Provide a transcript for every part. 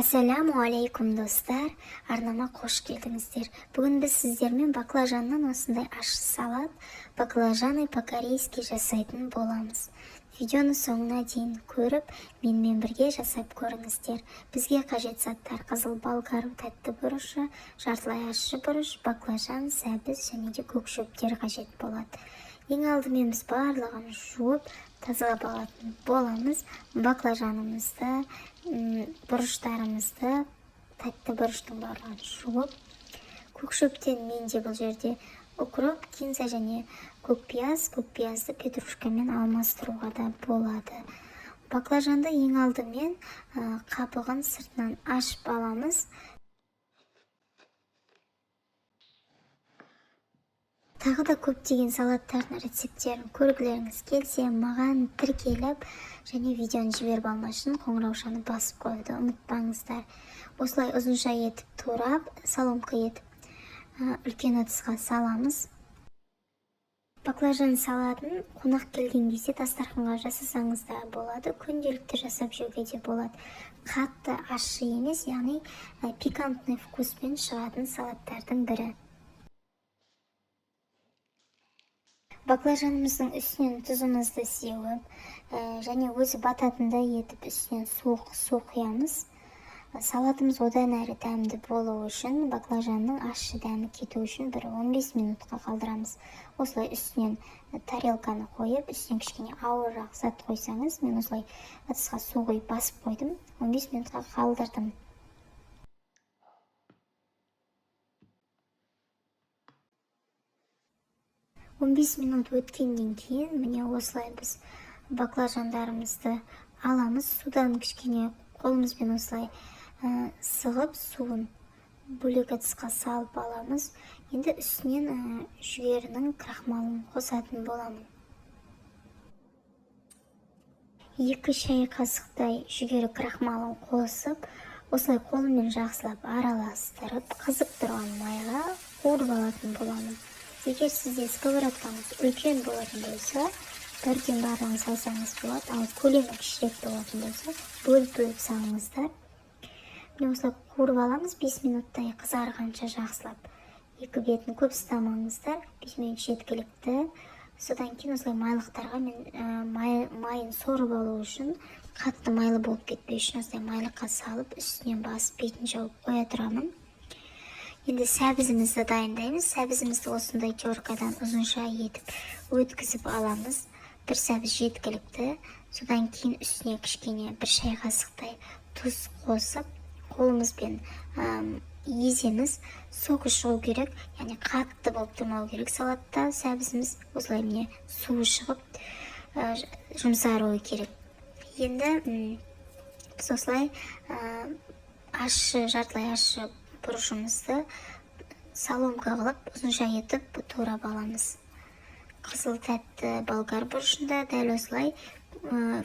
Ассаламу алейкум достар, арнама қош келдіңіздер. Бүгін біз сіздермен баклажаннан осындай ащы салат, баклажаны по-корейски жасайтын боламыз. Видеоны соңына дейін көріп, менімен бірге жасап көріңіздер. Бізге қажет заттар: қызыл болгар, тәтті бұрышы, жартылай ащы бұрыш, баклажан, сәбіз және де көк шөптер қажет болады. Ең алдымен біз барлығын жуып, тазалап алатын боламыз. Баклажанымызды, бұрыштарымызды, тәтті бұрыштың барлығын жуып, көк шөптен менде бұл жерде укроп, кинза және көкпиязды петрушкамен алмастыруға да болады. Баклажанды ең алдымен қабығын сыртынан ашып аламыз. Тағы да көптеген салаттардың рецепттерін көргілеріңіз келсе, маған тіркеліп және видеоны жіберіп алмас үшін қоңыраушаны басып қоюды ұмытпаңыздар. Осылай ұзынша етіп турап, соломка етіп үлкен ыдысқа саламыз. Баклажан салатын қонақ келген кезде дастарханға жасасаңыз да болады, күнделікті жасап жеуге де болады. Қатты ащы емес, яғни пикантный вкуспен шығатын салаттардың бірі. Баклажанымыздың үстінен тұзымызды сеуіп, және өзі бататындай етіп үстінен су құямыз. Салатымыз одан әрі дәмді болу үшін, баклажанның ащы дәмі кету үшін бір 15 минутқа қалдырамыз. Осылай үстінен тарелканы қойып, үстінен кішкене ауыррақ зат қойсаңыз, мен осылай ыдысқа су құйып басып қойдым, 15 минутқа қалдырдым. Он 15 минут өткеннен кейін, міне осылай біз баклажандарымызды аламыз. Судан кішкене қолымызбен осылай сығып, суын бөлек ыдысқа салып аламыз. Енді үстінен жүгерінің крахмалын қосатын боламын. 2 шай қасықтай жүгері крахмалын қосып, осылай қолыммен жақсылап араластырып, қызып тұрған майға қуырып алатын боламын. Егер сізде сковородкаңыз үлкен болатын болса, бірден барлығын салсаңыз болады, ал көлемі кішірек болатын болса, бөліп салыңыздар. Мен осылай қуырып аламыз, 5 минуттай қызарғанша жақсылап. Екі бетін көп ұстамаңыздар, 5 минут жеткілікті. Содан кейін осылай майлықтарға мен майын сорып алу үшін, қатты майлы болып кетпеу үшін осылай майлыққа салып, үстінен басып, бетін жауып қоя тұрамын. Енді сәбізімізді дайындаймыз. Сәбізімізді осындай теркадан ұзынша етіп өткізіп аламыз. Бір сәбіз жеткілікті. Содан кейін үстіне кішкене 1 шай қасықтай тұз қосып, қолымызбен еземіз. Соғы шығу керек, яғни қатты болып тұрмау керек салатта. Сәбізіміз осылай міне суы шығып жұмсаруы керек. Енді біз осылай жартылай ащы бұрышымызды соломка қылып, ұзынша етіп турап аламыз. Қызыл тәтті болгар бұрышында дәл осылай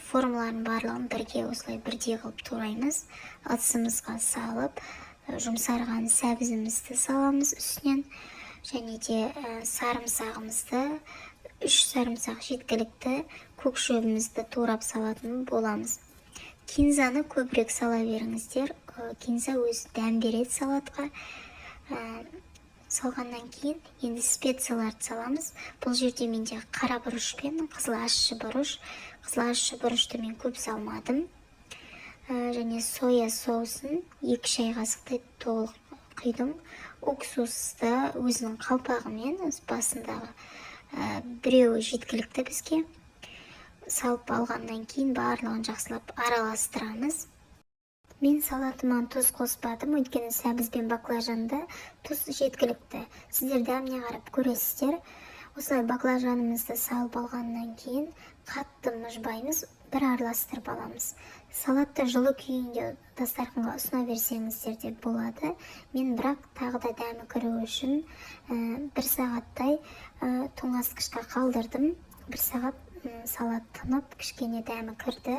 формаларын барлығын бірге осылай бірдей қылып тураймыз. Ыдысымызға салып, жұмсарған сәбізімізді саламыз үстінен, және де сарымсағымызды, 3 сарымсақ жеткілікті, көк шөбімізді турап салатын боламыз. Кинзаны көбірек сала беріңіздер. Кинза өзі дәм береді салатқа. Салғаннан кейін енді специяларды саламыз. Бұл жерде менде қара бұрыш пен қызыл ащы бұрыш. Қызыл ащы бұрышты мен көп салмадым. Және соя соусын 2 шай қасықтай толық құйдым. Уксусты өзінің қалпағымен басындағы біреуі жеткілікті бізге. Салып алғаннан кейін барлығын жақсылап араластырамыз. Мен салатыма тұз қоспадым, өйткені сәбіз бен баклажанда тұз жеткілікті. Сіздер дәміне қарап көресіздер. Осылай баклажанымызды салып алғаннан кейін қатты мұжбаймыз, бір араластырып аламыз. Салатты жылы күйінде дастарханға ұсына берсеңіздер де болады. Мен бірақ тағы да дәмі кіру үшін 1 сағаттай тоңазытқышқа қалдырдым. 1 сағат салат тынып, кішкене дәмі кірді.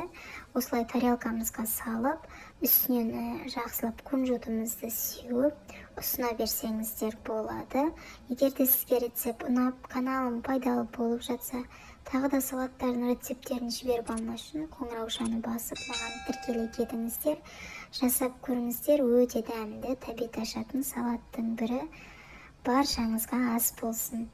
Осылай тарелкамызға салып, үстінен жақсылап күнжутымызды сеуіп, ұсына берсеңіздер болады. Егер де сізге рецепт ұнап, каналым пайдалы болып жатса, тағы да салаттардың рецепттерін жіберіп алмас үшін қоңыраушаны басып, маған тіркеле кетіңіздер. жасап көріңіздер, өте дәмді, тәбет ашатын салаттың бірі. Баршаңызға ас болсын.